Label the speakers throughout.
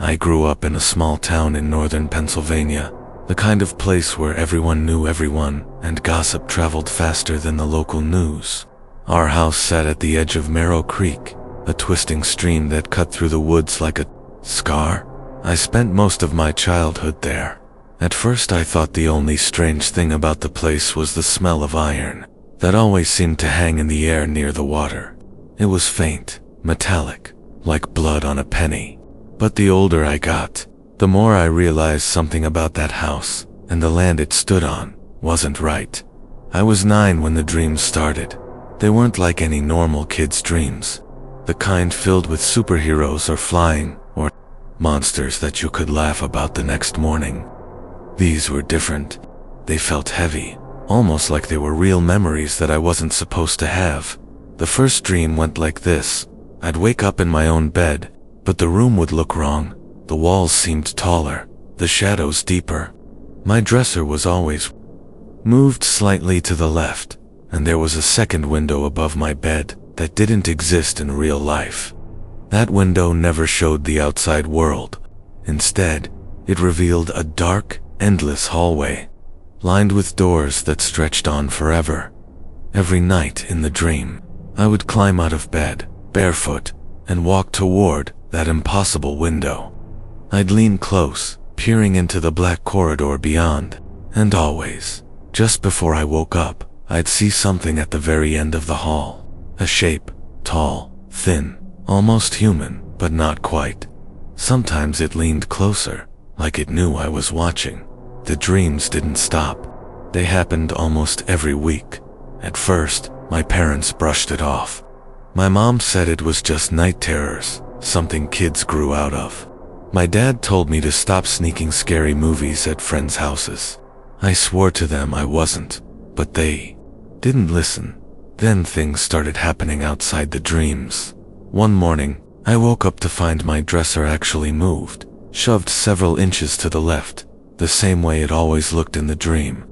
Speaker 1: I grew up in a small town in northern Pennsylvania, the kind of place where everyone knew everyone and gossip traveled faster than the local news. Our house sat at the edge of Merrow Creek, a twisting stream that cut through the woods like a scar. I spent most of my childhood there. At first I thought the only strange thing about the place was the smell of iron that always seemed to hang in the air near the water. It was faint, metallic, like blood on a penny. But the older I got, the more I realized something about that house and the land it stood on wasn't right. I was 9 when the dreams started. They weren't like any normal kid's dreams, the kind filled with superheroes or flying or monsters that you could laugh about the next morning. These were different. They felt heavy, almost like they were real memories that I wasn't supposed to have. The first dream went like this. I'd wake up in my own bed, but the room would look wrong. The walls seemed taller, the shadows deeper. My dresser was always moved slightly to the left, and there was a second window above my bed that didn't exist in real life. That window never showed the outside world. Instead, it revealed a dark, endless hallway, lined with doors that stretched on forever. Every night in the dream, I would climb out of bed, barefoot, and walk toward that impossible window. I'd lean close, peering into the black corridor beyond, and always, just before I woke up, I'd see something at the very end of the hall. A shape, tall, thin, almost human, but not quite. Sometimes it leaned closer, like it knew I was watching. The dreams didn't stop. They happened almost every week. At first, my parents brushed it off. My mom said it was just night terrors, something kids grew out of. My dad told me to stop sneaking scary movies at friends' houses. I swore to them I wasn't, but they didn't listen. Then things started happening outside the dreams. One morning, I woke up to find my dresser actually moved, shoved several inches to the left, the same way it always looked in the dream.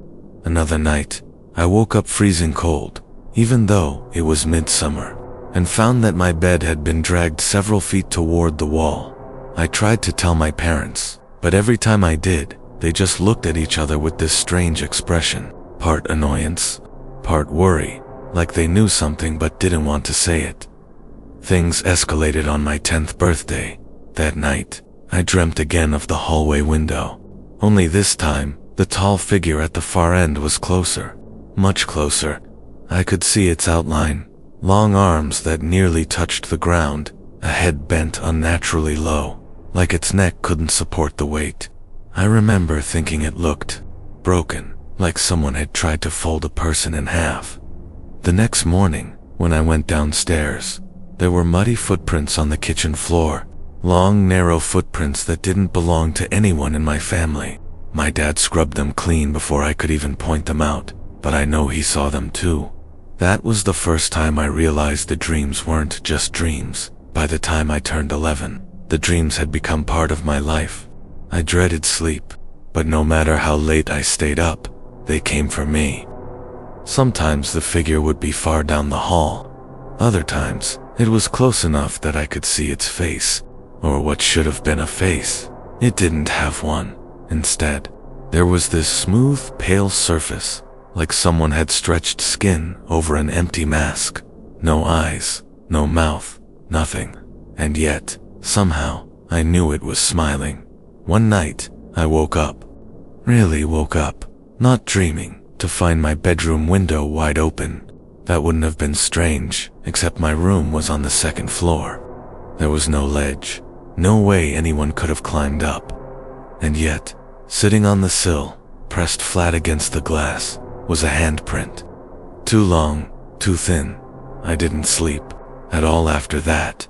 Speaker 1: Another night, I woke up freezing cold, even though it was midsummer, and found that my bed had been dragged several feet toward the wall. I tried to tell my parents, but every time I did, they just looked at each other with this strange expression, part annoyance, part worry, like they knew something but didn't want to say it. Things escalated on my 10th birthday. That night, I dreamt again of the hallway window. Only this time, the tall figure at the far end was closer, much closer. I could see its outline, long arms that nearly touched the ground, a head bent unnaturally low, like its neck couldn't support the weight. I remember thinking it looked broken, like someone had tried to fold a person in half. The next morning, when I went downstairs, there were muddy footprints on the kitchen floor, long, narrow footprints that didn't belong to anyone in my family. My dad scrubbed them clean before I could even point them out, but I know he saw them too. That was the first time I realized the dreams weren't just dreams. By the time I turned 11, the dreams had become part of my life. I dreaded sleep, but no matter how late I stayed up, they came for me. Sometimes the figure would be far down the hall. Other times, it was close enough that I could see its face, or what should have been a face. It didn't have one. Instead, there was this smooth, pale surface, like someone had stretched skin over an empty mask. No eyes, no mouth, nothing. And yet, somehow, I knew it was smiling. One night, I woke up. Really woke up, not dreaming, to find my bedroom window wide open. That wouldn't have been strange, except my room was on the 2nd floor. There was no ledge, no way anyone could have climbed up. And yet, sitting on the sill, pressed flat against the glass, was a handprint. Too long, too thin. I didn't sleep at all after that.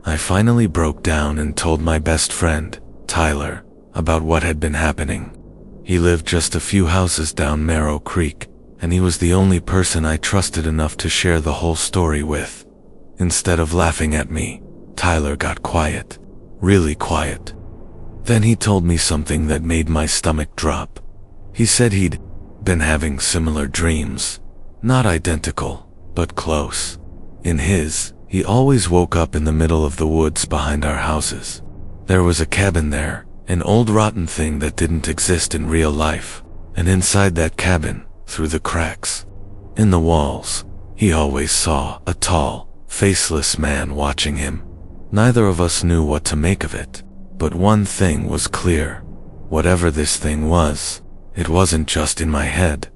Speaker 1: I finally broke down and told my best friend, Tyler, about what had been happening. He lived just a few houses down Merrow Creek, and he was the only person I trusted enough to share the whole story with. Instead of laughing at me, Tyler got quiet, really quiet. Then he told me something that made my stomach drop. He said he'd been having similar dreams, not identical, but close. In his, he always woke up in the middle of the woods behind our houses. There was a cabin there, an old rotten thing that didn't exist in real life. And inside that cabin, through the cracks in the walls, he always saw a tall, faceless man watching him. Neither of us knew what to make of it, but one thing was clear. Whatever this thing was, it wasn't just in my head.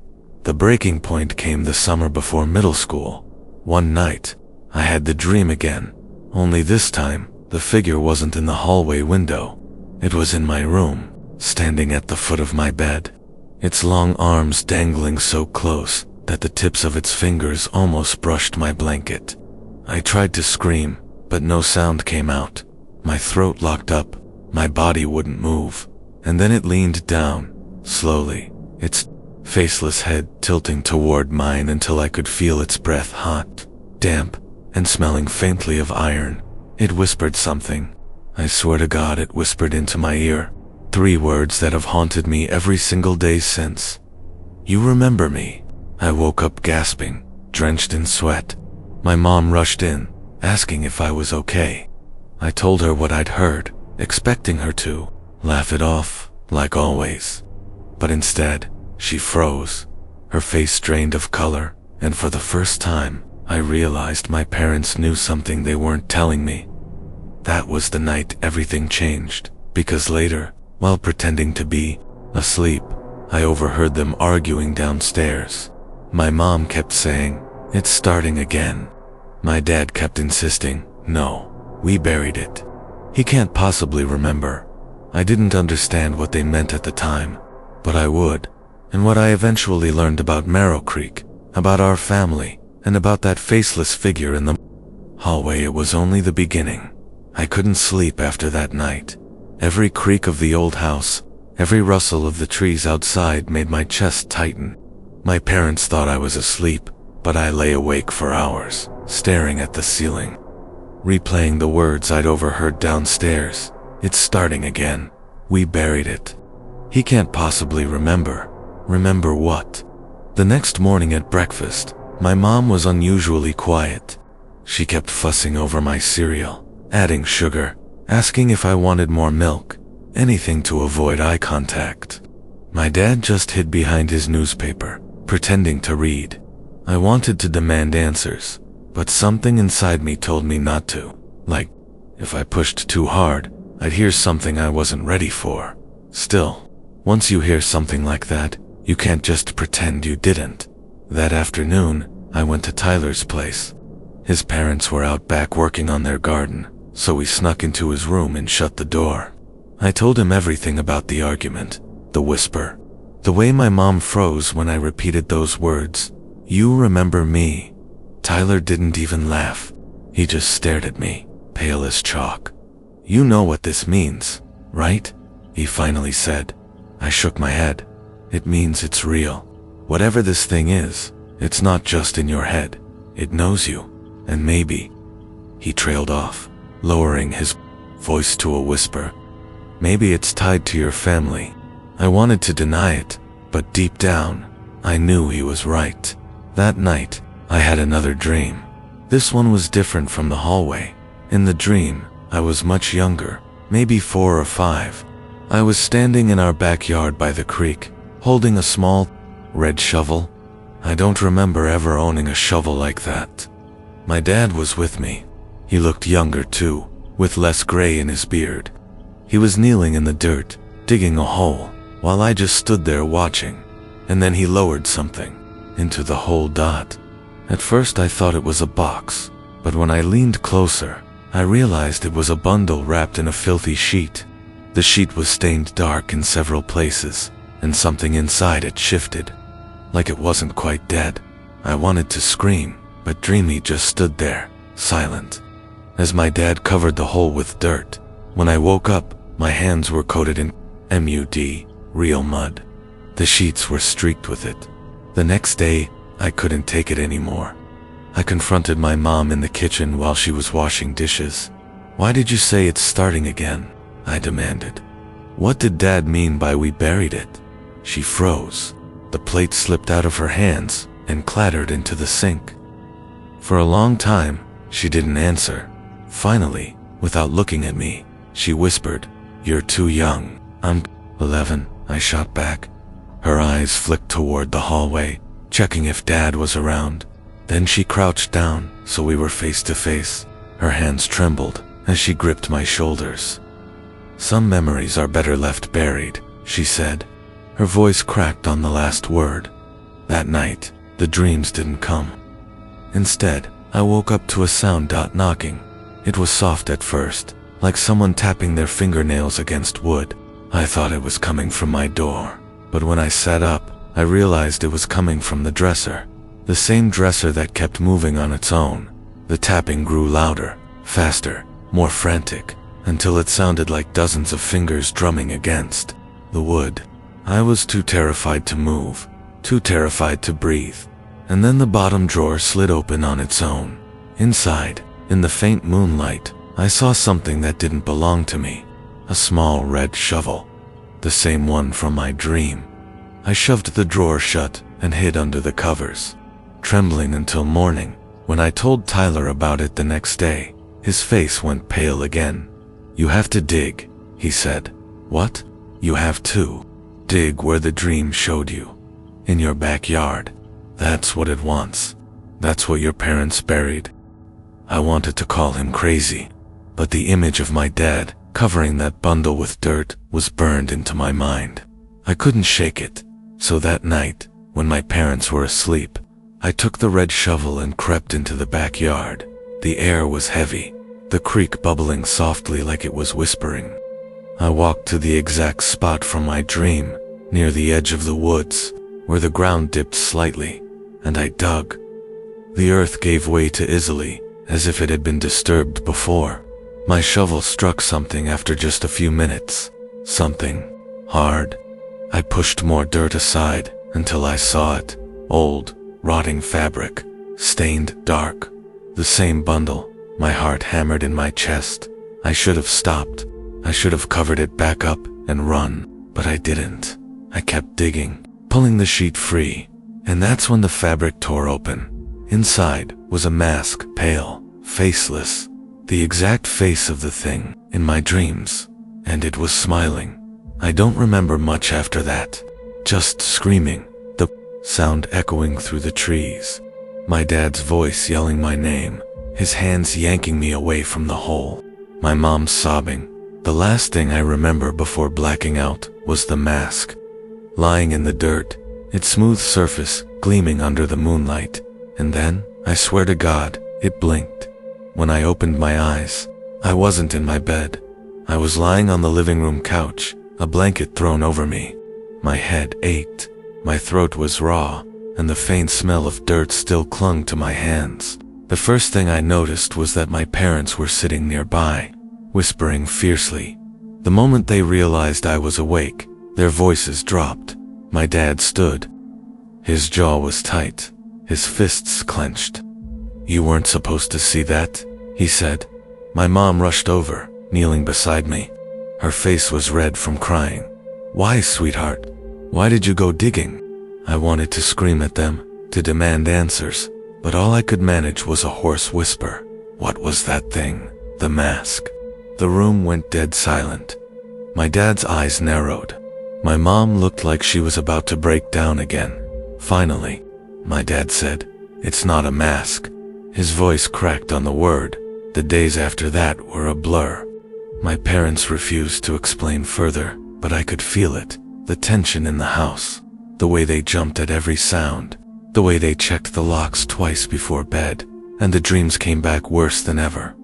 Speaker 1: The breaking point came the summer before middle school. One night, I had the dream again, only this time, the figure wasn't in the hallway window. It was in my room, standing at the foot of my bed. Its long arms dangling so close that the tips of its fingers almost brushed my blanket. I tried to scream, but no sound came out. My throat locked up, my body wouldn't move, and then it leaned down, slowly, its faceless head tilting toward mine until I could feel its breath hot, damp, and smelling faintly of iron. It whispered something. I swear to God it whispered into my ear. 3 words that have haunted me every single day since. "You remember me?" I woke up gasping, drenched in sweat. My mom rushed in, asking if I was okay. I told her what I'd heard, expecting her to laugh it off, like always. But instead, she froze, her face drained of color, and for the first time, I realized my parents knew something they weren't telling me. That was the night everything changed, because later, while pretending to be asleep, I overheard them arguing downstairs. My mom kept saying, "It's starting again." My dad kept insisting, "No, we buried it. He can't possibly remember." I didn't understand what they meant at the time, but I would. And what I eventually learned about Marrow Creek, about our family, and about that faceless figure in the hallway, it was only the beginning. I couldn't sleep after that night. Every creak of the old house, every rustle of the trees outside made my chest tighten. My parents thought I was asleep, but I lay awake for hours, staring at the ceiling, replaying the words I'd overheard downstairs. "It's starting again. We buried it. He can't possibly remember." Remember what? The next morning at breakfast, my mom was unusually quiet. She kept fussing over my cereal, adding sugar, asking if I wanted more milk, anything to avoid eye contact. My dad just hid behind his newspaper, pretending to read. I wanted to demand answers, but something inside me told me not to. Like, if I pushed too hard, I'd hear something I wasn't ready for. Still, once you hear something like that, you can't just pretend you didn't. That afternoon, I went to Tyler's place. His parents were out back working on their garden, so we snuck into his room and shut the door. I told him everything about the argument, the whisper, the way my mom froze when I repeated those words. "You remember me?" Tyler didn't even laugh. He just stared at me, pale as chalk. "You know what this means, right?" he finally said. I shook my head. "It means it's real. Whatever this thing is, it's not just in your head. It knows you, and maybe..." He trailed off, lowering his voice to a whisper. "Maybe it's tied to your family." I wanted to deny it, but deep down, I knew he was right. That night, I had another dream. This one was different from the hallway. In the dream, I was much younger, maybe 4 or 5. I was standing in our backyard by the creek, holding a small, red shovel. I don't remember ever owning a shovel like that. My dad was with me. He looked younger too, with less gray in his beard. He was kneeling in the dirt, digging a hole, while I just stood there watching. And then he lowered something into the hole. At first I thought it was a box, but when I leaned closer, I realized it was a bundle wrapped in a filthy sheet. The sheet was stained dark in several places, and something inside it shifted, like it wasn't quite dead. I wanted to scream, but Dreamy just stood there, silent, as my dad covered the hole with dirt. When I woke up, my hands were coated in mud, real mud. The sheets were streaked with it. The next day, I couldn't take it anymore. I confronted my mom in the kitchen while she was washing dishes. "Why did you say it's starting again?" I demanded. "What did Dad mean by we buried it?" She froze. The plate slipped out of her hands and clattered into the sink. For a long time, she didn't answer. Finally, without looking at me, she whispered, "You're too young." "I'm 11, I shot back. Her eyes flicked toward the hallway, checking if Dad was around. Then she crouched down, so we were face to face. Her hands trembled as she gripped my shoulders. "Some memories are better left buried," she said. Her voice cracked on the last word. That night, the dreams didn't come. Instead, I woke up to a sound knocking. It was soft at first, like someone tapping their fingernails against wood. I thought it was coming from my door, but when I sat up, I realized it was coming from the dresser. The same dresser that kept moving on its own. The tapping grew louder, faster, more frantic, until it sounded like dozens of fingers drumming against the wood. I was too terrified to move, too terrified to breathe. And then the bottom drawer slid open on its own. Inside, in the faint moonlight, I saw something that didn't belong to me. A small red shovel. The same one from my dream. I shoved the drawer shut and hid under the covers, trembling until morning. When I told Tyler about it the next day, his face went pale again. "You have to dig," he said. "What?" "You have to. Dig where the dream showed you. In your backyard. That's what it wants. That's what your parents buried." I wanted to call him crazy, but the image of my dad covering that bundle with dirt was burned into my mind. I couldn't shake it. So that night, when my parents were asleep, I took the red shovel and crept into the backyard. The air was heavy, the creek bubbling softly like it was whispering. I walked to the exact spot from my dream, near the edge of the woods, where the ground dipped slightly, and I dug. The earth gave way too easily, as if it had been disturbed before. My shovel struck something after just a few minutes. Something hard. I pushed more dirt aside until I saw it. Old, rotting fabric, stained dark. The same bundle. My heart hammered in my chest. I should have stopped. I should have covered it back up and run, but I didn't. I kept digging, pulling the sheet free, and that's when the fabric tore open. Inside was a mask, pale, faceless, the exact face of the thing in my dreams, and it was smiling. I don't remember much after that, just screaming, the sound echoing through the trees, my dad's voice yelling my name, his hands yanking me away from the hole, my mom sobbing. The last thing I remember before blacking out was the mask, lying in the dirt, its smooth surface gleaming under the moonlight, and then, I swear to God, it blinked. When I opened my eyes, I wasn't in my bed. I was lying on the living room couch, a blanket thrown over me. My head ached, my throat was raw, and the faint smell of dirt still clung to my hands. The first thing I noticed was that my parents were sitting nearby, whispering fiercely. The moment they realized I was awake, their voices dropped. My dad stood. His jaw was tight, his fists clenched. "You weren't supposed to see that," he said. My mom rushed over, kneeling beside me. Her face was red from crying. "Why, sweetheart? Why did you go digging?" I wanted to scream at them, to demand answers, but all I could manage was a hoarse whisper. What was that thing? The mask. The room went dead silent. My dad's eyes narrowed. My mom looked like she was about to break down again. Finally, my dad said, "It's not a mask." His voice cracked on the word. The days after that were a blur. My parents refused to explain further, but I could feel it, the tension in the house, the way they jumped at every sound, the way they checked the locks twice before bed, and the dreams came back worse than ever.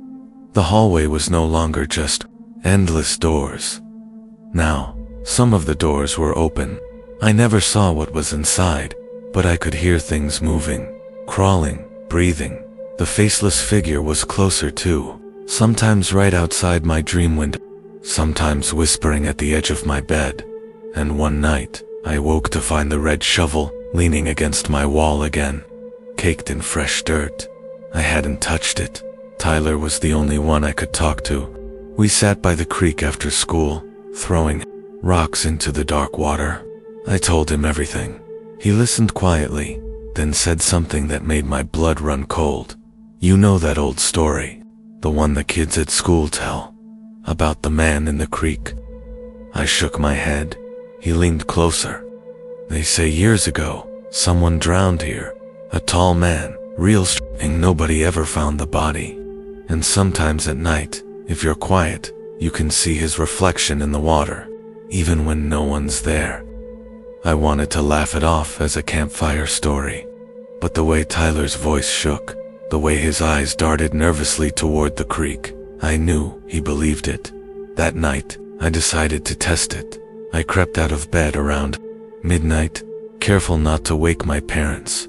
Speaker 1: The hallway was no longer just endless doors. Now, some of the doors were open. I never saw what was inside, but I could hear things moving, crawling, breathing. The faceless figure was closer too, sometimes right outside my dream window, sometimes whispering at the edge of my bed. And one night, I woke to find the red shovel leaning against my wall again, caked in fresh dirt. I hadn't touched it. Tyler was the only one I could talk to. We sat by the creek after school, throwing rocks into the dark water. I told him everything. He listened quietly, then said something that made my blood run cold. "You know that old story, the one the kids at school tell, about the man in the creek I shook my head. He leaned closer. They say years ago, someone drowned here. A tall man, real and nobody ever found the body. And sometimes at night, if you're quiet, you can see his reflection in the water, even when no one's there. I wanted to laugh it off as a campfire story, but the way Tyler's voice shook, the way his eyes darted nervously toward the creek, I knew he believed it. That night, I decided to test it. I crept out of bed around midnight, careful not to wake my parents.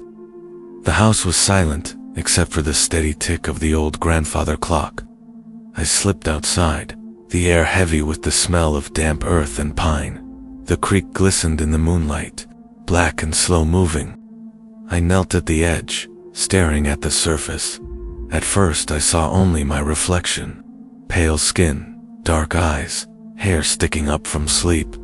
Speaker 1: The house was silent, except for the steady tick of the old grandfather clock. I slipped outside, the air heavy with the smell of damp earth and pine. The creek glistened in the moonlight, black and slow-moving. I knelt at the edge, staring at the surface. At first I saw only my reflection. Pale skin, dark eyes, hair sticking up from sleep.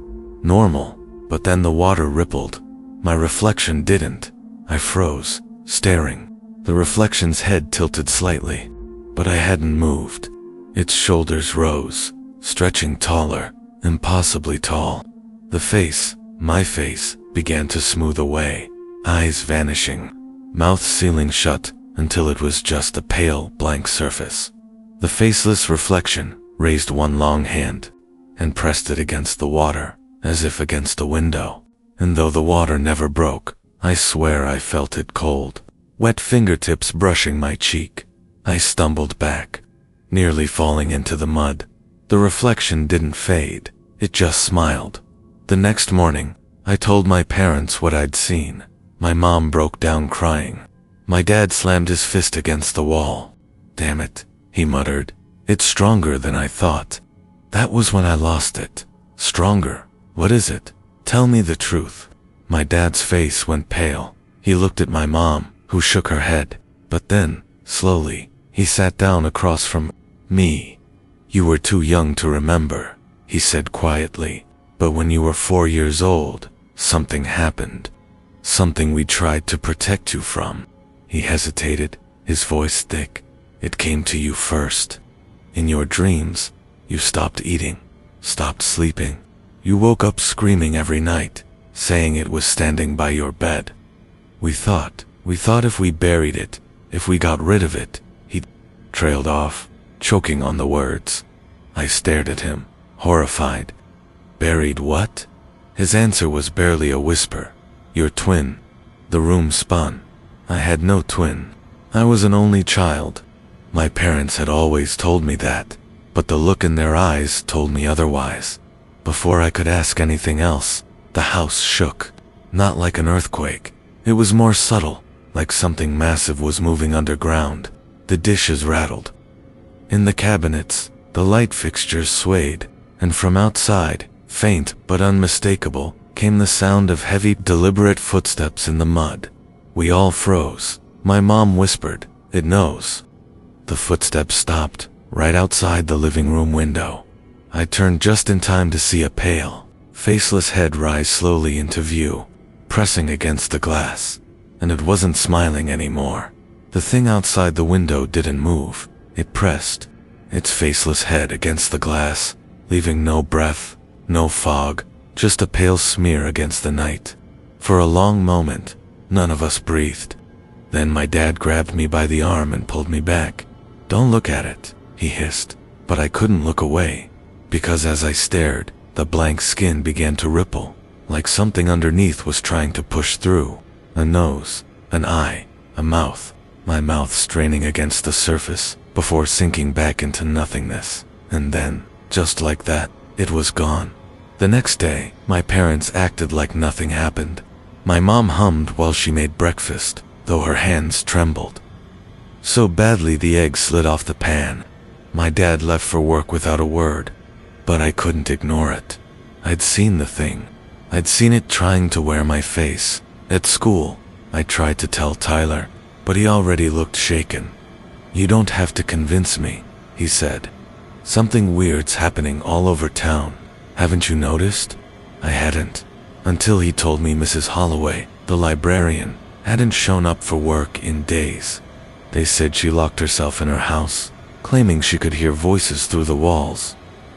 Speaker 1: Normal, but then the water rippled. My reflection didn't. I froze, staring. The reflection's head tilted slightly, but I hadn't moved. Its shoulders rose, stretching taller, impossibly tall. The face, my face, began to smooth away, eyes vanishing, mouth sealing shut until it was just a pale, blank surface. The faceless reflection raised one long hand and pressed it against the water, as if against a window. And though the water never broke, I swear I felt it cold. Wet fingertips brushing my cheek. I stumbled back, nearly falling into the mud. The reflection didn't fade, it just smiled. The next morning, I told my parents what I'd seen. My mom broke down crying. My dad slammed his fist against the wall. "Damn it," he muttered. "It's stronger than I thought." That was when I lost it. Stronger? What is it? Tell me the truth. My dad's face went pale. He looked at my mom, who shook her head. But then, slowly, he sat down across from me. "You were too young to remember," he said quietly. "But when you were 4 years old, something happened. Something we tried to protect you from." He hesitated, his voice thick. "It came to you first. In your dreams, you stopped eating, stopped sleeping. You woke up screaming every night, saying it was standing by your bed. We thought if we buried it, if we got rid of it," he trailed off, choking on the words. I stared at him, horrified. "Buried what?" His answer was barely a whisper. "Your twin." The room spun. I had no twin. I was an only child. My parents had always told me that, but the look in their eyes told me otherwise. Before I could ask anything else, the house shook. Not like an earthquake. It was more subtle, like something massive was moving underground. The dishes rattled. In the cabinets, the light fixtures swayed, and from outside, faint but unmistakable, came the sound of heavy, deliberate footsteps in the mud. We all froze. My mom whispered, "It knows." The footsteps stopped, right outside the living room window. I turned just in time to see a pale, faceless head rise slowly into view, pressing against the glass. And it wasn't smiling anymore. The thing outside the window didn't move. It pressed, its faceless head against the glass, leaving no breath, no fog, just a pale smear against the night. For a long moment, none of us breathed. Then my dad grabbed me by the arm and pulled me back. "Don't look at it," he hissed. But I couldn't look away, because as I stared, the blank skin began to ripple, like something underneath was trying to push through. A nose, an eye, a mouth, my mouth straining against the surface, before sinking back into nothingness. And then, just like that, it was gone. The next day, my parents acted like nothing happened. My mom hummed while she made breakfast, though her hands trembled. So badly the egg slid off the pan. My dad left for work without a word, but I couldn't ignore it. I'd seen the thing. I'd seen it trying to wear my face. At school, I tried to tell Tyler, but he already looked shaken. "You don't have to convince me," he said. "Something weird's happening all over town. Haven't you noticed?" I hadn't, until he told me Mrs. Holloway, the librarian, hadn't shown up for work in days. They said she locked herself in her house, claiming she could hear voices through the walls.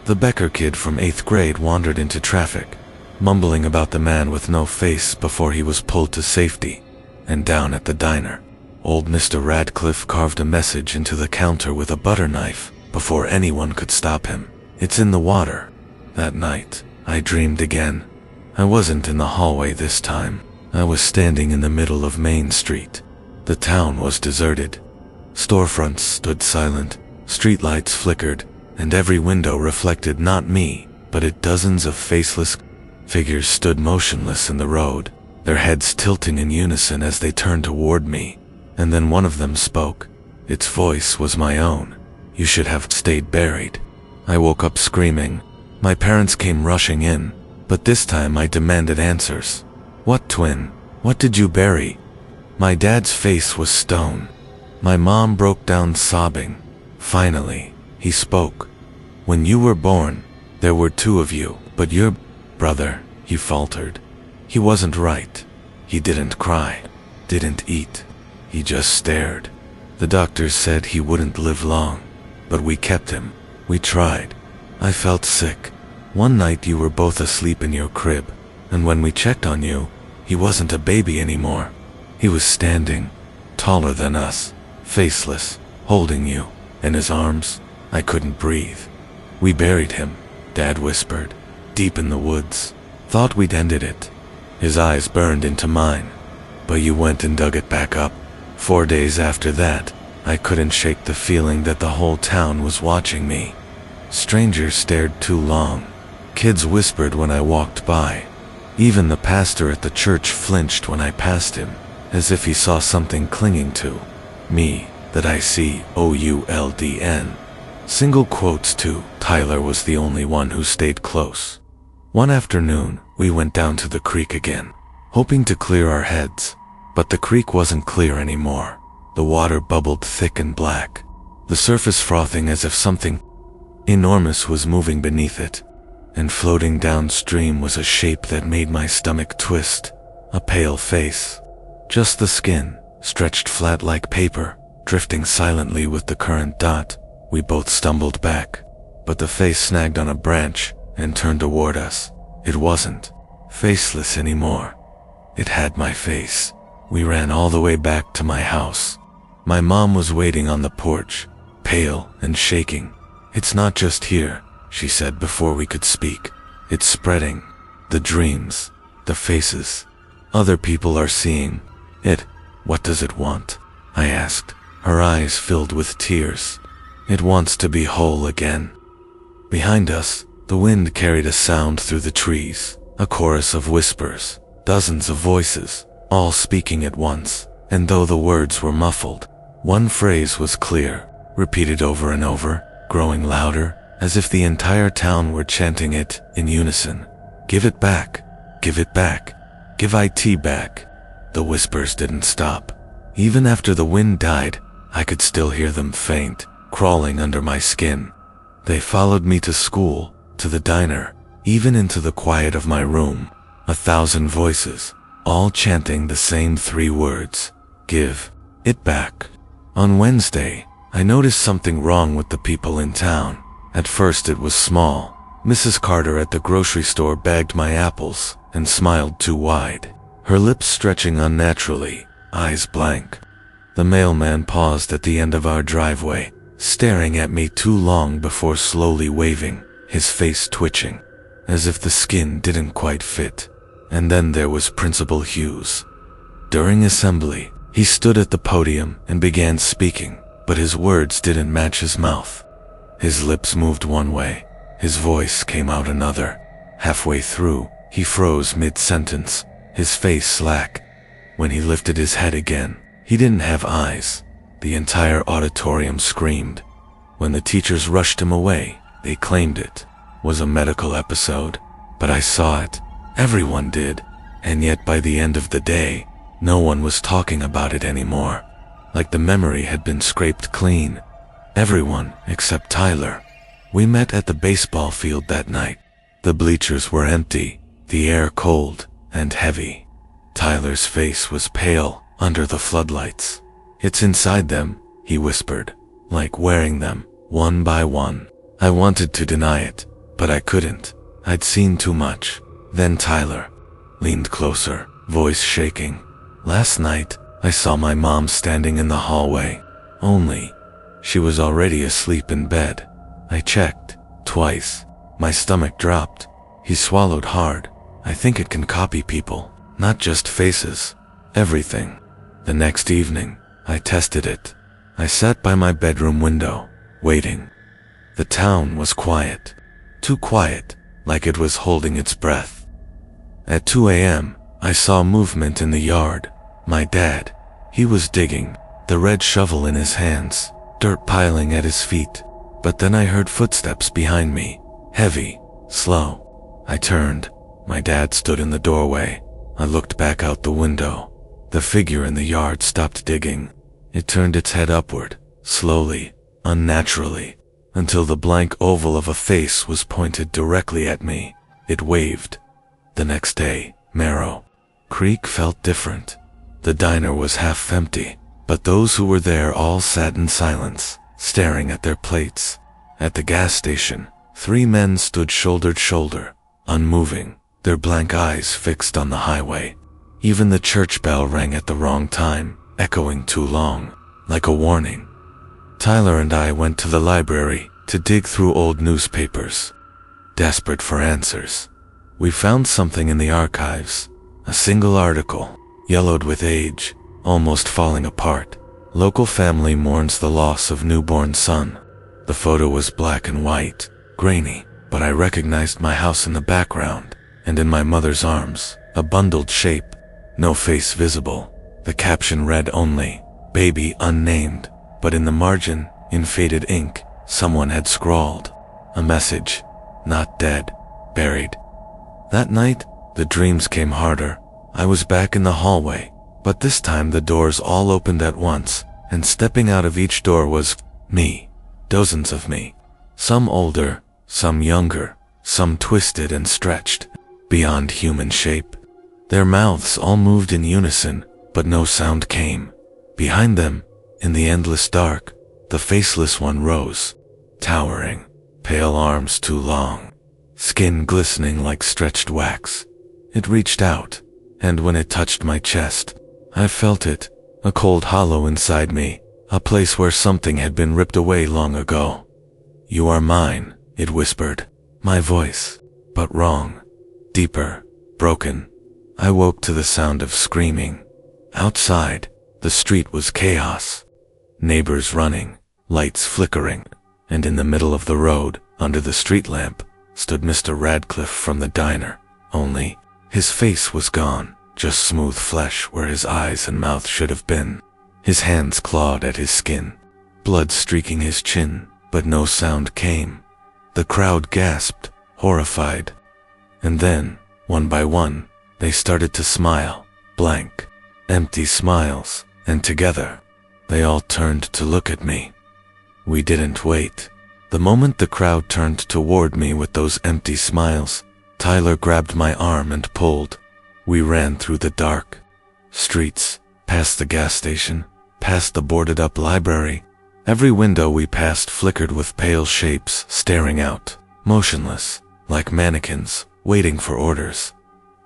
Speaker 1: The Becker kid from 8th grade wandered into traffic, mumbling about the man with no face before he was pulled to safety. And down at the diner, old Mr. Radcliffe carved a message into the counter with a butter knife before anyone could stop him. It's in the water. That night, I dreamed again. I wasn't in the hallway this time. I was standing in the middle of Main Street. The town was deserted. Storefronts stood silent, streetlights flickered, and every window reflected not me, but dozens of faceless figures stood motionless in the road, their heads tilting in unison as they turned toward me. And then one of them spoke. Its voice was my own. You should have stayed buried. I woke up screaming. My parents came rushing in, but this time I demanded answers. What twin? What did you bury? My dad's face was stone. My mom broke down sobbing. Finally, he spoke. When you were born, there were 2 of you, but your brother, he faltered. He wasn't right. He didn't cry, didn't eat. He just stared. The doctors said he wouldn't live long, but we kept him. We tried. I felt sick. One night you were both asleep in your crib, and when we checked on you, he wasn't a baby anymore. He was standing, taller than us, faceless, holding you in his arms. I couldn't breathe. We buried him, Dad whispered, deep in the woods. Thought we'd ended it. His eyes burned into mine. But you went and dug it back up. 4 days after that, I couldn't shake the feeling that the whole town was watching me. Strangers stared too long. Kids whispered when I walked by. Even the pastor at the church flinched when I passed him, as if he saw something clinging to me that I see OULDN. Single quotes too. Tyler was the only one who stayed close. One afternoon, we went down to the creek again, hoping to clear our heads. But the creek wasn't clear anymore. The water bubbled thick and black, the surface frothing as if something enormous was moving beneath it. And floating downstream was a shape that made my stomach twist. A pale face. Just the skin, stretched flat like paper, drifting silently with the current. We both stumbled back, but the face snagged on a branch and turned toward us. It wasn't faceless anymore. It had my face. We ran all the way back to my house. My mom was waiting on the porch, pale and shaking. It's not just here, she said before we could speak. It's spreading. The dreams, the faces. Other people are seeing it. What does it want? I asked, her eyes filled with tears. It wants to be whole again. Behind us, the wind carried a sound through the trees, a chorus of whispers, dozens of voices, all speaking at once, and though the words were muffled, one phrase was clear, repeated over and over, growing louder, as if the entire town were chanting it in unison. Give it back. Give it back. Give IT back. The whispers didn't stop. Even after the wind died, I could still hear them faint, crawling under my skin. They followed me to school, to the diner, even into the quiet of my room. 1,000 voices, all chanting the same 3 words. Give it back. On Wednesday, I noticed something wrong with the people in town. At first it was small. Mrs. Carter at the grocery store bagged my apples and smiled too wide, her lips stretching unnaturally, eyes blank. The mailman paused at the end of our driveway, staring at me too long before slowly waving, his face twitching, as if the skin didn't quite fit. And then there was Principal Hughes. During assembly, he stood at the podium and began speaking, but his words didn't match his mouth. His lips moved one way, his voice came out another. Halfway through, he froze mid-sentence, his face slack. When he lifted his head again, he didn't have eyes. The entire auditorium screamed. When the teachers rushed him away, they claimed it was a medical episode. But I saw it. Everyone did. And yet by the end of the day, no one was talking about it anymore. Like the memory had been scraped clean. Everyone except Tyler. We met at the baseball field that night. The bleachers were empty, the air cold and heavy. Tyler's face was pale under the floodlights. It's inside them, he whispered, like wearing them, one by one. I wanted to deny it, but I couldn't. I'd seen too much. Then Tyler leaned closer, voice shaking. Last night, I saw my mom standing in the hallway. Only, she was already asleep in bed. I checked, twice. My stomach dropped. He swallowed hard. I think it can copy people, not just faces. Everything. The next evening, I tested it. I sat by my bedroom window, waiting. The town was quiet. Too quiet, like it was holding its breath. At 2 a.m., I saw movement in the yard. My dad. He was digging, the red shovel in his hands, dirt piling at his feet. But then I heard footsteps behind me. Heavy, slow. I turned. My dad stood in the doorway. I looked back out the window. The figure in the yard stopped digging. It turned its head upward, slowly, unnaturally, until the blank oval of a face was pointed directly at me. It waved. The next day, Merrow Creek felt different. The diner was half empty, but those who were there all sat in silence, staring at their plates. At the gas station, 3 men stood shoulder to shoulder, unmoving, their blank eyes fixed on the highway. Even the church bell rang at the wrong time, echoing too long, like a warning. Tyler and I went to the library to dig through old newspapers, desperate for answers. We found something in the archives, a single article, yellowed with age, almost falling apart. Local family mourns the loss of newborn son. The photo was black and white, grainy, but I recognized my house in the background, and in my mother's arms, a bundled shape, no face visible. The caption read only, "Baby unnamed," but in the margin, in faded ink, someone had scrawled a message, "Not dead, buried." That night, the dreams came harder. I was back in the hallway, but this time the doors all opened at once, and stepping out of each door was me. Dozens of me. Some older, some younger, some twisted and stretched, beyond human shape. Their mouths all moved in unison, but no sound came. Behind them, in the endless dark, the faceless one rose, towering, pale arms too long, skin glistening like stretched wax. It reached out, and when it touched my chest, I felt it, a cold hollow inside me, a place where something had been ripped away long ago. "You are mine," it whispered, my voice, but wrong, deeper, broken. I woke to the sound of screaming. Outside, the street was chaos. Neighbors running, lights flickering, and in the middle of the road, under the street lamp, stood Mr. Radcliffe from the diner. Only, his face was gone, just smooth flesh where his eyes and mouth should have been. His hands clawed at his skin, blood streaking his chin, but no sound came. The crowd gasped, horrified. And then, one by one, they started to smile, blank, empty smiles, and together, they all turned to look at me. We didn't wait. The moment the crowd turned toward me with those empty smiles, Tyler grabbed my arm and pulled. We ran through the dark streets, past the gas station, past the boarded-up library. Every window we passed flickered with pale shapes staring out, motionless, like mannequins, waiting for orders.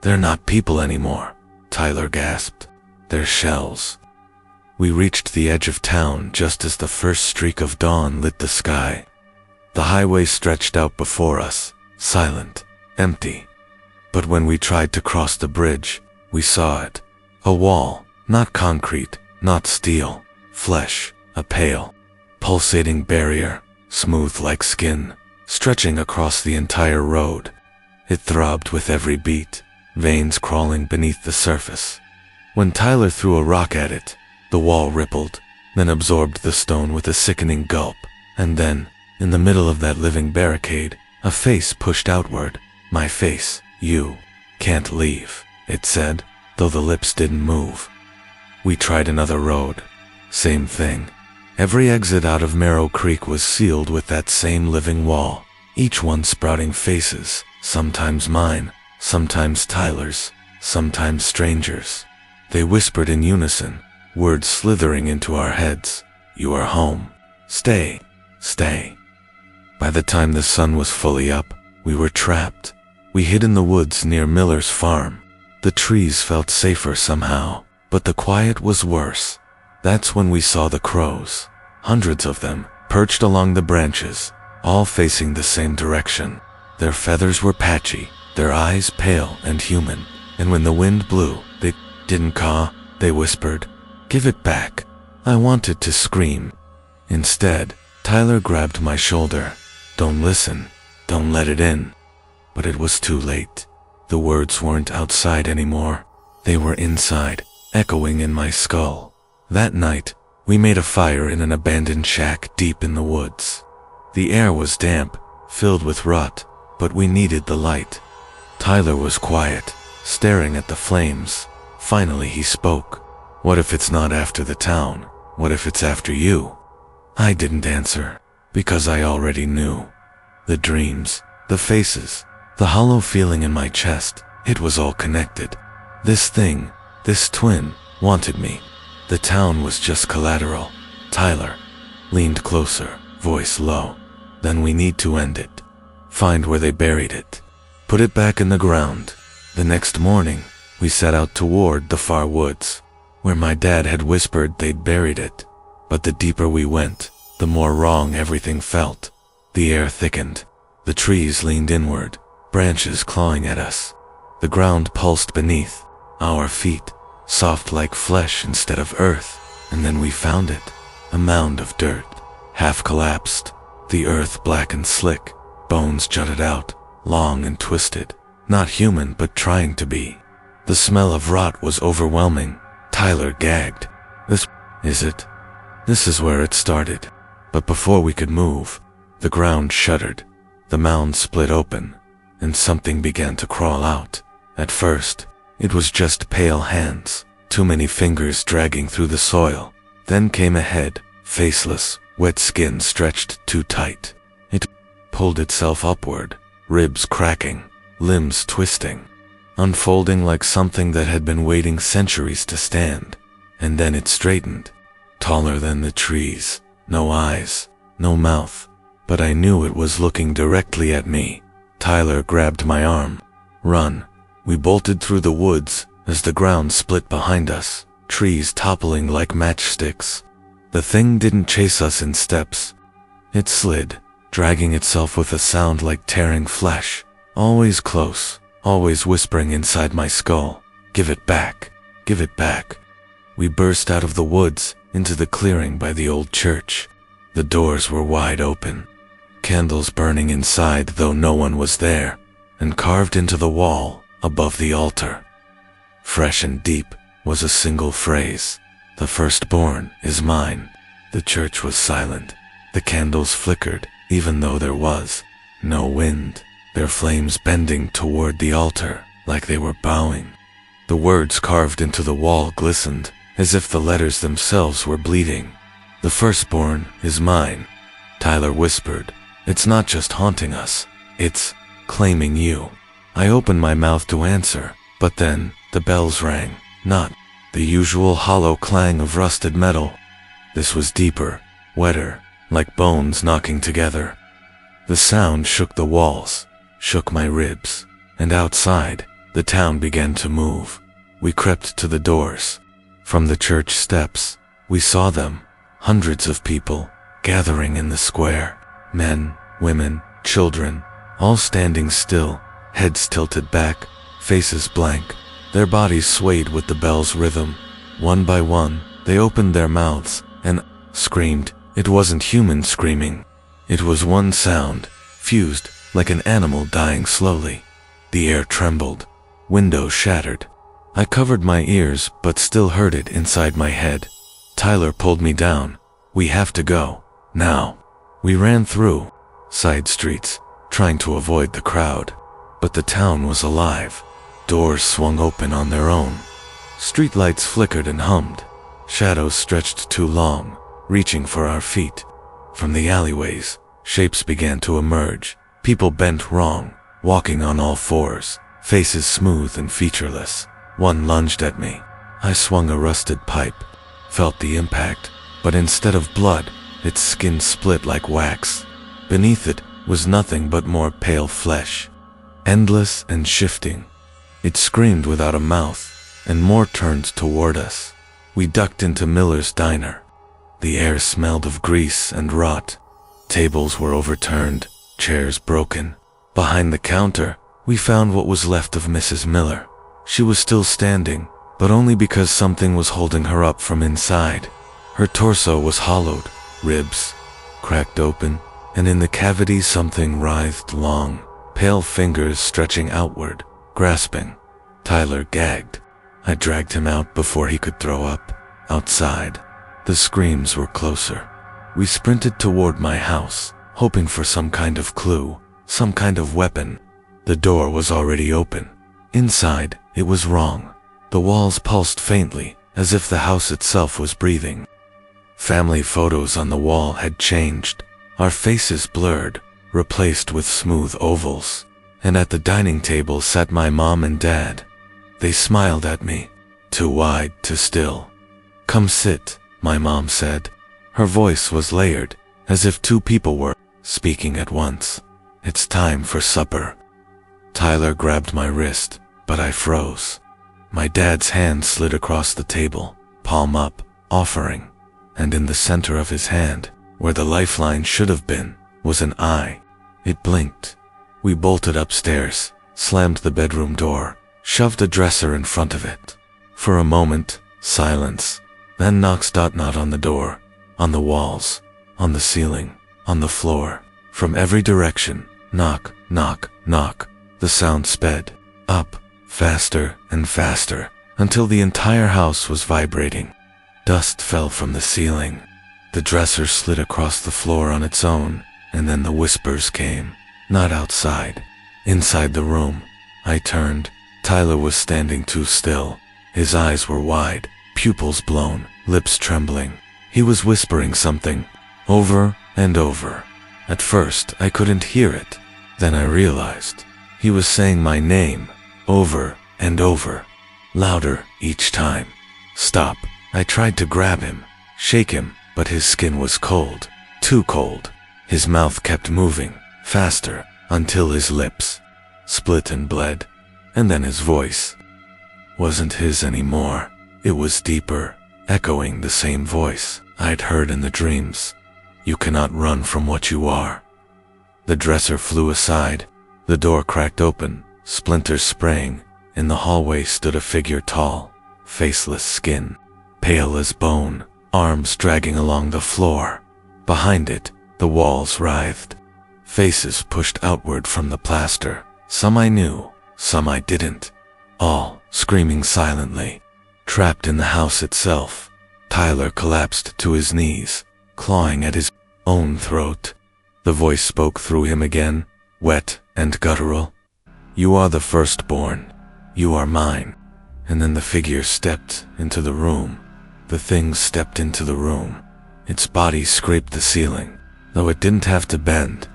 Speaker 1: "They're not people anymore," Tyler gasped. "They're shells." We reached the edge of town just as the first streak of dawn lit the sky. The highway stretched out before us, silent, empty. But when we tried to cross the bridge, we saw it. A wall, not concrete, not steel, flesh, a pale, pulsating barrier, smooth like skin, stretching across the entire road. It throbbed with every beat, veins crawling beneath the surface. When Tyler threw a rock at it, the wall rippled, then absorbed the stone with a sickening gulp, and then, in the middle of that living barricade, a face pushed outward. My face. "You can't leave," it said, though the lips didn't move. We tried another road. Same thing. Every exit out of Merrow Creek was sealed with that same living wall, each one sprouting faces, sometimes mine, sometimes Tyler's, sometimes strangers. They whispered in unison, words slithering into our heads. "You are home. Stay, stay." By the time the sun was fully up, We were trapped. We hid in the woods near Miller's farm. The trees felt safer somehow, but the quiet was worse. That's when we saw the crows. Hundreds of them, perched along the branches, all facing the same direction. Their feathers were patchy, their eyes pale and human, and when the wind blew, they didn't caw, they whispered, "Give it back." I wanted to scream. Instead, Tyler grabbed my shoulder. "Don't listen. Don't let it in." But it was too late. The words weren't outside anymore. They were inside, echoing in my skull. That night, we made a fire in an abandoned shack deep in the woods. The air was damp, filled with rot, but we needed the light. Tyler was quiet, staring at the flames. Finally he spoke. "What if it's not after the town? What if it's after you?" I didn't answer, because I already knew. The dreams, the faces, the hollow feeling in my chest, it was all connected. This thing, this twin, wanted me. The town was just collateral. Tyler leaned closer, voice low. "Then we need to end it. Find where they buried it. Put it back in the ground." The next morning, we set out toward the far woods, where my dad had whispered they'd buried it. But the deeper we went, the more wrong everything felt. The air thickened. The trees leaned inward, branches clawing at us. The ground pulsed beneath our feet, soft like flesh instead of earth. And then we found it, a mound of dirt, half collapsed, the earth black and slick, bones jutted out, long and twisted, not human but trying to be. The smell of rot was overwhelming. Tyler gagged. "This is it. This is where it started." But before we could move, the ground shuddered, the mound split open, and something began to crawl out. At first, it was just pale hands, too many fingers dragging through the soil. Then came a head, faceless, wet skin stretched too tight. It pulled itself upward, ribs cracking, limbs twisting, unfolding like something that had been waiting centuries to stand. And then it straightened, taller than the trees, no eyes, no mouth, but I knew it was looking directly at me. Tyler grabbed my arm. "Run." We bolted through the woods as the ground split behind us, trees toppling like matchsticks. The thing didn't chase us in steps. It slid, dragging itself with a sound like tearing flesh, always close, always whispering inside my skull, "Give it back, give it back." We burst out of the woods into the clearing by the old church. The doors were wide open, candles burning inside though no one was there, and carved into the wall above the altar, fresh and deep, was a single phrase: "The firstborn is mine." The church was silent. The candles flickered, even though there was no wind, their flames bending toward the altar like they were bowing. The words carved into the wall glistened, as if the letters themselves were bleeding. "The firstborn is mine," Tyler whispered. "It's not just haunting us, it's claiming you." I opened my mouth to answer, but then the bells rang, not the usual hollow clang of rusted metal. This was deeper, wetter, like bones knocking together. The sound shook the walls, shook my ribs, and outside, the town began to move. We crept to the doors. From the church steps, we saw them, hundreds of people, gathering in the square. Men, women, children, all standing still, heads tilted back, faces blank. Their bodies swayed with the bell's rhythm. One by one, they opened their mouths and screamed. It wasn't human screaming. It was one sound, fused like an animal dying slowly. The air trembled. Windows shattered. I covered my ears but still heard it inside my head. Tyler pulled me down. "We have to go. Now." We ran through side streets, trying to avoid the crowd. But the town was alive. Doors swung open on their own. Streetlights flickered and hummed. Shadows stretched too long, reaching for our feet. From the alleyways, shapes began to emerge. People bent wrong, walking on all fours, faces smooth and featureless. One lunged at me. I swung a rusted pipe, felt the impact, but instead of blood, its skin split like wax. Beneath it, was nothing but more pale flesh, endless and shifting. It screamed without a mouth, and more turned toward us. We ducked into Miller's diner. The air smelled of grease and rot. Tables were overturned, chairs broken. Behind the counter, we found what was left of Mrs. Miller. She was still standing, but only because something was holding her up from inside. Her torso was hollowed, ribs cracked open, and in the cavity something writhed long, pale fingers stretching outward, grasping. Tyler gagged. I dragged him out before he could throw up. Outside, the screams were closer. We sprinted toward my house, hoping for some kind of clue, some kind of weapon. The door was already open. Inside, it was wrong. The walls pulsed faintly, as if the house itself was breathing. Family photos on the wall had changed, our faces blurred, replaced with smooth ovals. And at the dining table sat my mom and dad. They smiled at me, too wide, too still. "Come sit," my mom said. Her voice was layered, as if two people were speaking at once. "It's time for supper." Tyler grabbed my wrist, but I froze. My dad's hand slid across the table, palm up, offering. And in the center of his hand, where the lifeline should have been, was an eye. It blinked. We bolted upstairs, slammed the bedroom door, shoved a dresser in front of it. For a moment, silence. Then knocks. Not on the door, on the walls, on the ceiling, on the floor. From every direction, knock, knock, knock. The sound sped up, faster and faster, until the entire house was vibrating. Dust fell from the ceiling. The dresser slid across the floor on its own, and then the whispers came. Not outside. Inside the room. I turned. Tyler was standing too still. His eyes were wide, pupils blown, lips trembling. He was whispering something, over and over. At first, I couldn't hear it. Then I realized. He was saying my name, over and over, louder each time. "Stop." I tried to grab him, shake him, but his skin was cold, too cold. His mouth kept moving, faster, until his lips split and bled. And then his voice wasn't his anymore. It was deeper, echoing the same voice I'd heard in the dreams. "You cannot run from what you are." The dresser flew aside. The door cracked open, splinters spraying. In the hallway stood a figure tall, faceless skin, pale as bone, arms dragging along the floor. Behind it, the walls writhed. Faces pushed outward from the plaster. Some I knew, some I didn't. All screaming silently. Trapped in the house itself, Tyler collapsed to his knees, clawing at his own throat. The voice spoke through him again, wet and guttural. "You are the firstborn. You are mine." And then the figure stepped into the room. The thing stepped into the room. Its body scraped the ceiling, though it didn't have to bend.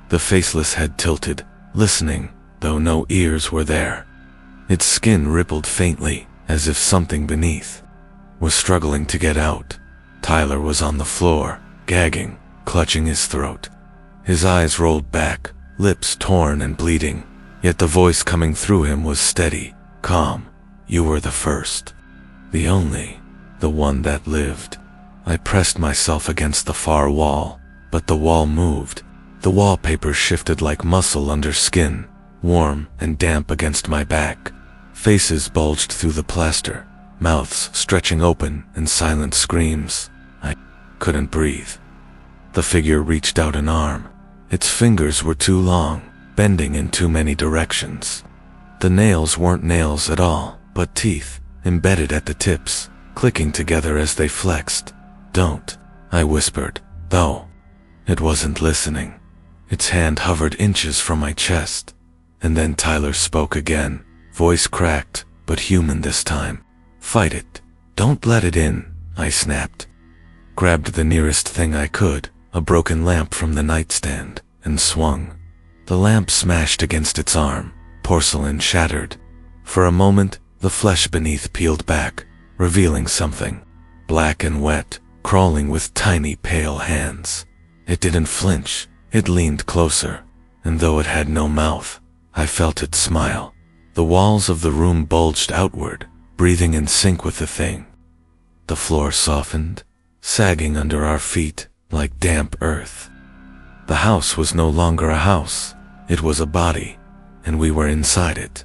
Speaker 1: The faceless head tilted, listening, though no ears were there. Its skin rippled faintly, as if something beneath was struggling to get out. Tyler was on the floor, gagging, clutching his throat. His eyes rolled back, lips torn and bleeding, yet the voice coming through him was steady, calm. "You were the first. The only. The one that lived." I pressed myself against the far wall, but the wall moved. The wallpaper shifted like muscle under skin, warm and damp against my back. Faces bulged through the plaster, mouths stretching open in silent screams. I couldn't breathe. The figure reached out an arm. Its fingers were too long, bending in too many directions. The nails weren't nails at all, but teeth, embedded at the tips, clicking together as they flexed. "Don't," I whispered, though it wasn't listening. Its hand hovered inches from my chest. And then Tyler spoke again, voice cracked, but human this time. "Fight it. Don't let it in," I snapped. Grabbed the nearest thing I could, a broken lamp from the nightstand, and swung. The lamp smashed against its arm, porcelain shattered. For a moment, the flesh beneath peeled back, revealing something, black and wet, crawling with tiny pale hands. It didn't flinch. It leaned closer, and though it had no mouth, I felt it smile. The walls of the room bulged outward, breathing in sync with the thing. The floor softened, sagging under our feet like damp earth. The house was no longer a house, it was a body, and we were inside it.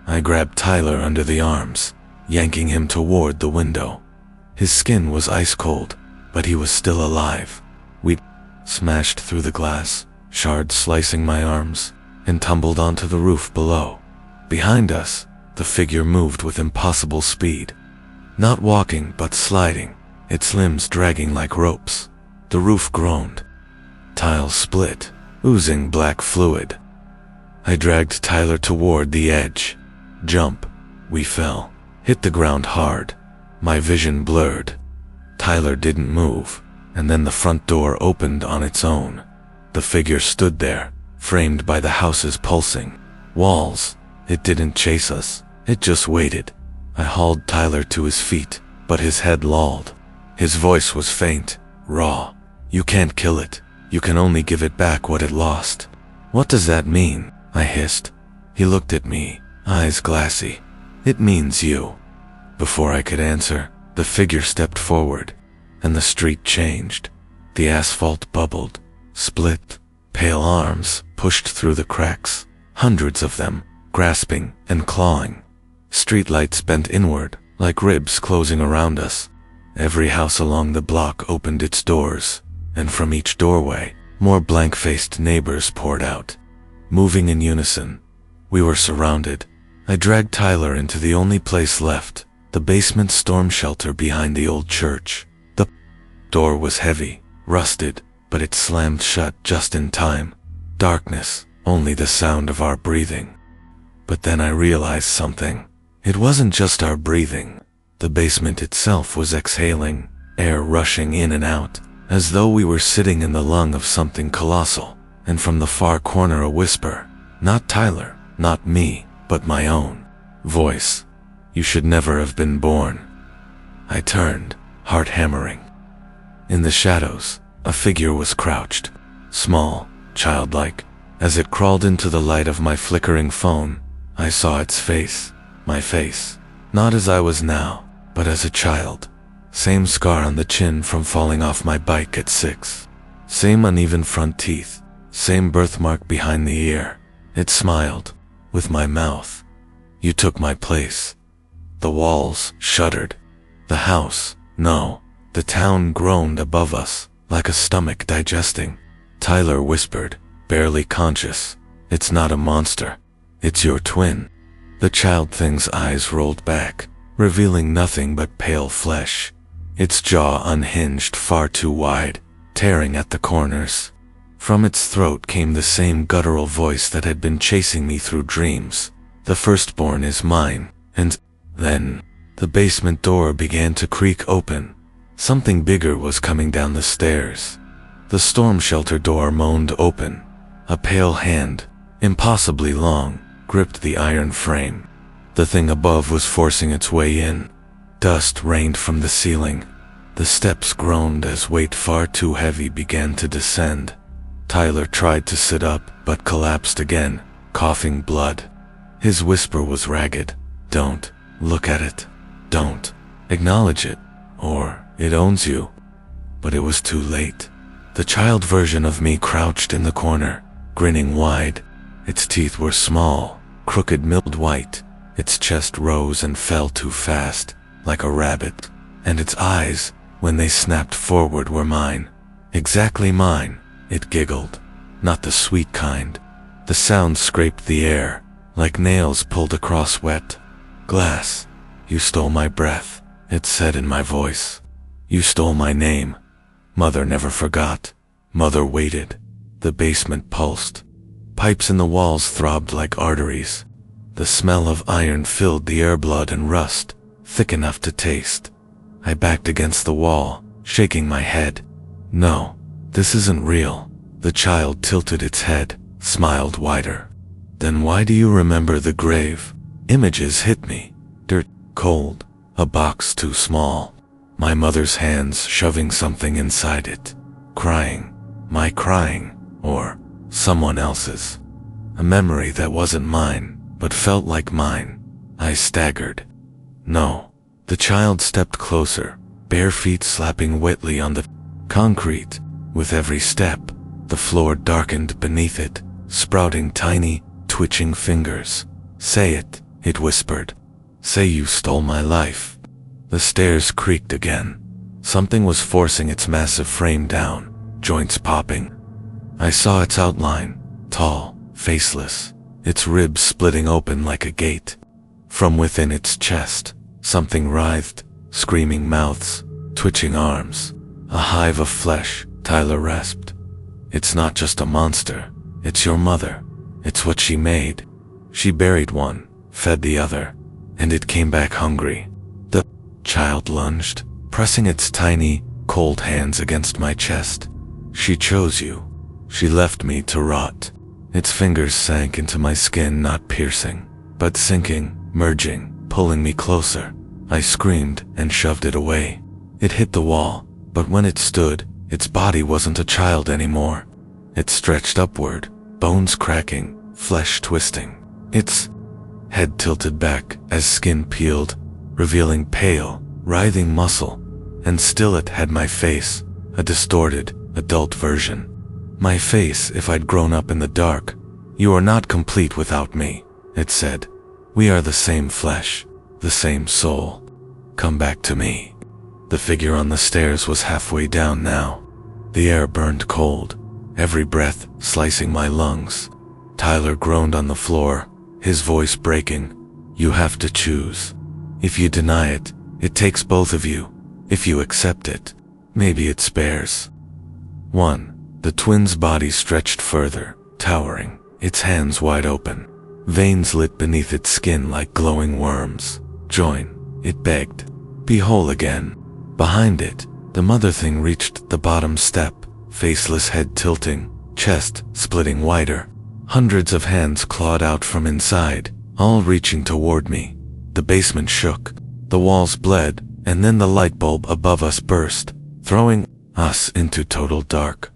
Speaker 1: I grabbed Tyler under the arms, yanking him toward the window. His skin was ice cold, but he was still alive. We smashed through the glass, shards slicing my arms, and tumbled onto the roof below. Behind us, the figure moved with impossible speed. Not walking, but sliding, its limbs dragging like ropes. The roof groaned. Tiles split, oozing black fluid. I dragged Tyler toward the edge. Jump. We fell, hit the ground hard. My vision blurred. Tyler didn't move, and then the front door opened on its own. The figure stood there, framed by the house's pulsing walls. It didn't chase us, it just waited. I hauled Tyler to his feet, but his head lolled. His voice was faint, raw. You can't kill it. You can only give it back what it lost. What does that mean? I hissed. He looked at me, eyes glassy. It means you. Before I could answer, the figure stepped forward, and the street changed. The asphalt bubbled, split. Pale arms pushed through the cracks, hundreds of them, grasping and clawing. Streetlights bent inward, like ribs closing around us. Every house along the block opened its doors, and from each doorway, more blank-faced neighbors poured out. Moving in unison, we were surrounded. I dragged Tyler into the only place left, the basement storm shelter behind the old church. The door was heavy, rusted, but it slammed shut just in time. Darkness, only the sound of our breathing. But then I realized something. It wasn't just our breathing. The basement itself was exhaling, air rushing in and out, as though we were sitting in the lung of something colossal. And from the far corner a whisper, not Tyler, not me, but my own voice. You should never have been born. I turned, heart hammering. In the shadows, a figure was crouched, small, childlike. As it crawled into the light of my flickering phone, I saw its face, my face, not as I was now, but as a child. Same scar on the chin from falling off my bike at 6. Same uneven front teeth, same birthmark behind the ear. It smiled, with my mouth. You took my place. The walls shuddered. The house, no, the town groaned above us, like a stomach digesting. Tyler whispered, barely conscious, it's not a monster. It's your twin. The child thing's eyes rolled back, revealing nothing but pale flesh. Its jaw unhinged far too wide, tearing at the corners. From its throat came the same guttural voice that had been chasing me through dreams. The firstborn is mine. And then, the basement door began to creak open. Something bigger was coming down the stairs. The storm shelter door moaned open. A pale hand, impossibly long, gripped the iron frame. The thing above was forcing its way in. Dust rained from the ceiling. The steps groaned as weight far too heavy began to descend. Tyler tried to sit up, but collapsed again, coughing blood. His whisper was ragged. Don't look at it. Don't acknowledge it, or it owns you. But it was too late. The child version of me crouched in the corner, grinning wide. Its teeth were small, crooked, milled white. Its chest rose and fell too fast, like a rabbit. And its eyes, when they snapped forward, were mine. Exactly mine. It giggled. Not the sweet kind. The sound scraped the air, like nails pulled across wet glass. You stole my breath, it said in my voice. You stole my name. Mother never forgot. Mother waited. The basement pulsed. Pipes in the walls throbbed like arteries. The smell of iron filled the air, blood and rust, thick enough to taste. I backed against the wall, shaking my head. No, this isn't real. The child tilted its head, smiled wider. Then why do you remember the grave? Images hit me. Dirt, cold, a box too small. My mother's hands shoving something inside it. Crying. My crying. or someone else's. A memory that wasn't mine, but felt like mine. I staggered. No. The child stepped closer, bare feet slapping wetly on the concrete. With every step, the floor darkened beneath it, sprouting tiny, twitching fingers. Say it, it whispered. Say you stole my life. The stairs creaked again. Something was forcing its massive frame down, joints popping. I saw its outline, tall, faceless, its ribs splitting open like a gate. From within its chest, something writhed, screaming mouths, twitching arms. A hive of flesh, Tyler rasped. It's not just a monster, it's your mother. It's what she made. She buried one, fed the other, and it came back hungry. The child lunged, pressing its tiny, cold hands against my chest. She chose you. She left me to rot. Its fingers sank into my skin, not piercing, but sinking, merging, pulling me closer. I screamed and shoved it away. It hit the wall, but when it stood, its body wasn't a child anymore. It stretched upward, bones cracking, flesh twisting. Its head tilted back as skin peeled, revealing pale, writhing muscle. And still it had my face, a distorted, adult version. My face if I'd grown up in the dark. You are not complete without me, it said. We are the same flesh, the same soul. Come back to me. The figure on the stairs was halfway down now. The air burned cold, every breath slicing my lungs. Tyler groaned on the floor, his voice breaking. You have to choose. If you deny it, it takes both of you. If you accept it, maybe it spares. 1. The twin's body stretched further, towering, its hands wide open. Veins lit beneath its skin like glowing worms. Join, it begged. Be whole again. Behind it, the mother thing reached the bottom step, faceless head tilting, chest splitting wider. Hundreds of hands clawed out from inside, all reaching toward me. The basement shook, the walls bled, and then the light bulb above us burst, throwing us into total dark.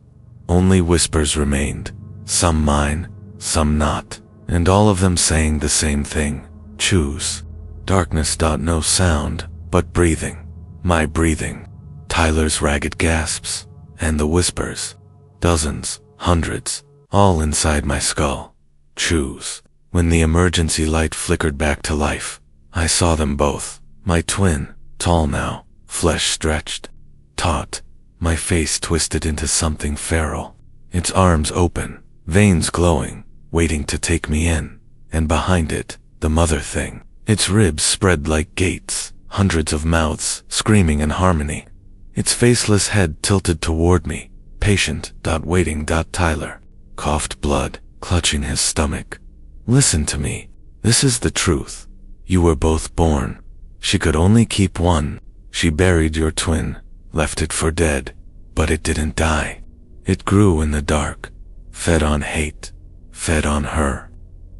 Speaker 1: Only whispers remained, some mine, some not, and all of them saying the same thing. Choose. Darkness. No sound, but breathing. My breathing. Tyler's ragged gasps, and the whispers. Dozens, hundreds, all inside my skull. Choose. When the emergency light flickered back to life, I saw them both. My twin, tall now, flesh stretched, taut, my face twisted into something feral. Its arms open, veins glowing, waiting to take me in. And behind it, the mother thing. Its ribs spread like gates, hundreds of mouths screaming in harmony. Its faceless head tilted toward me, patient, waiting. Tyler coughed blood, clutching his stomach. Listen to me. This is the truth. You were both born. She could only keep one. She buried your twin, left it for dead, but it didn't die. It grew in the dark, fed on hate, fed on her.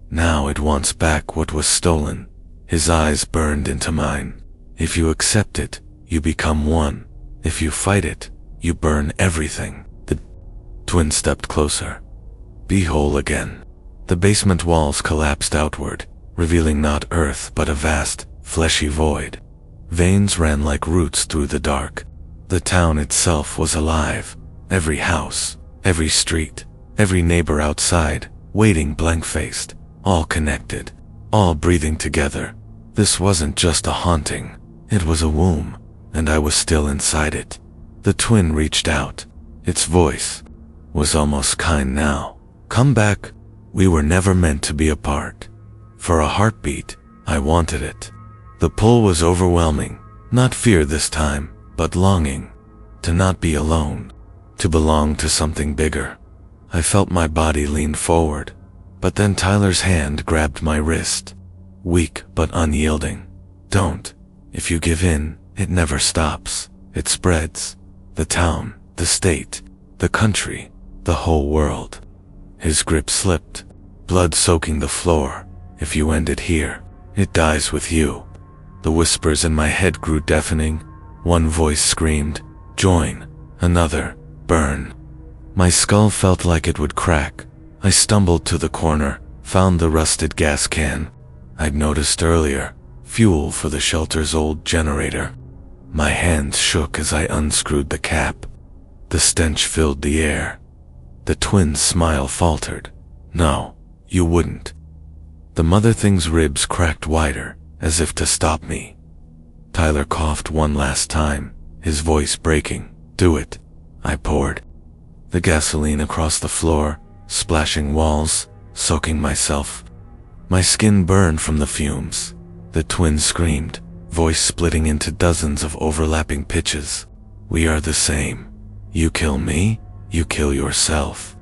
Speaker 1: Now it wants back what was stolen. His eyes burned into mine. If you accept it, you become one. If you fight it, you burn everything. The twin stepped closer. Be whole again. The basement walls collapsed outward, revealing not earth but a vast, fleshy void. Veins ran like roots through the dark. The town itself was alive. Every house, every street, every neighbor outside, waiting blank-faced, all connected, all breathing together. This wasn't just a haunting, it was a womb, and I was still inside it. The twin reached out. Its voice was almost kind now. Come back. We were never meant to be apart. For a heartbeat, I wanted it. The pull was overwhelming, not fear this time, but longing. To not be alone, to belong to something bigger. I felt my body lean forward, but then Tyler's hand grabbed my wrist. Weak but unyielding. Don't. If you give in, it never stops. It spreads. The town, the state, the country, the whole world. His grip slipped, blood soaking the floor. If you end it here, it dies with you. The whispers in my head grew deafening. One voice screamed, join. Another, burn. My skull felt like it would crack. I stumbled to the corner, found the rusted gas can I'd noticed earlier, fuel for the shelter's old generator. My hands shook as I unscrewed the cap. The stench filled the air. The twins' smile faltered. "No, you wouldn't." The mother thing's ribs cracked wider, as if to stop me. Tyler coughed one last time, his voice breaking. "Do it," I poured. The gasoline across the floor, splashing walls, soaking myself. My skin burned from the fumes. The twins screamed, voice splitting into dozens of overlapping pitches. "We are the same. You kill me, you kill yourself."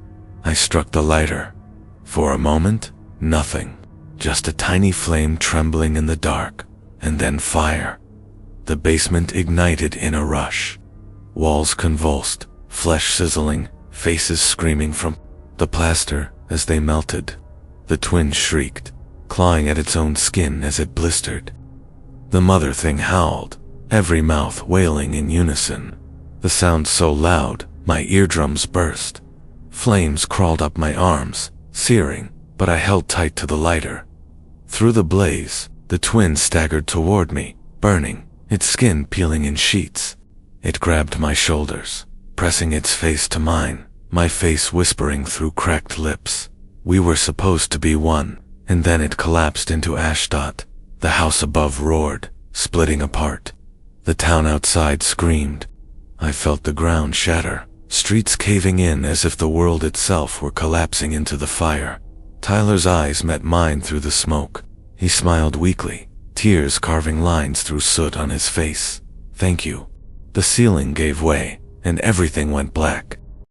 Speaker 1: I struck the lighter. For a moment, nothing. Just a tiny flame trembling in the dark, and then fire. The basement ignited in a rush. Walls convulsed, flesh sizzling, faces screaming from the plaster as they melted. The twin shrieked, clawing at its own skin as it blistered. The mother thing howled, every mouth wailing in unison. The sound so loud, my eardrums burst. Flames crawled up my arms, searing, but I held tight to the lighter. Through the blaze, the twin staggered toward me, burning, its skin peeling in sheets. It grabbed my shoulders, pressing its face to mine, my face whispering through cracked lips. We were supposed to be one, and then it collapsed into ashdot. The house above roared, splitting apart. The town outside screamed. I felt the ground shatter, streets caving in as if the world itself were collapsing into the fire. Tyler's eyes met mine through the smoke. He smiled weakly, tears carving lines through soot on his face. "Thank you." The ceiling gave way, and everything went black.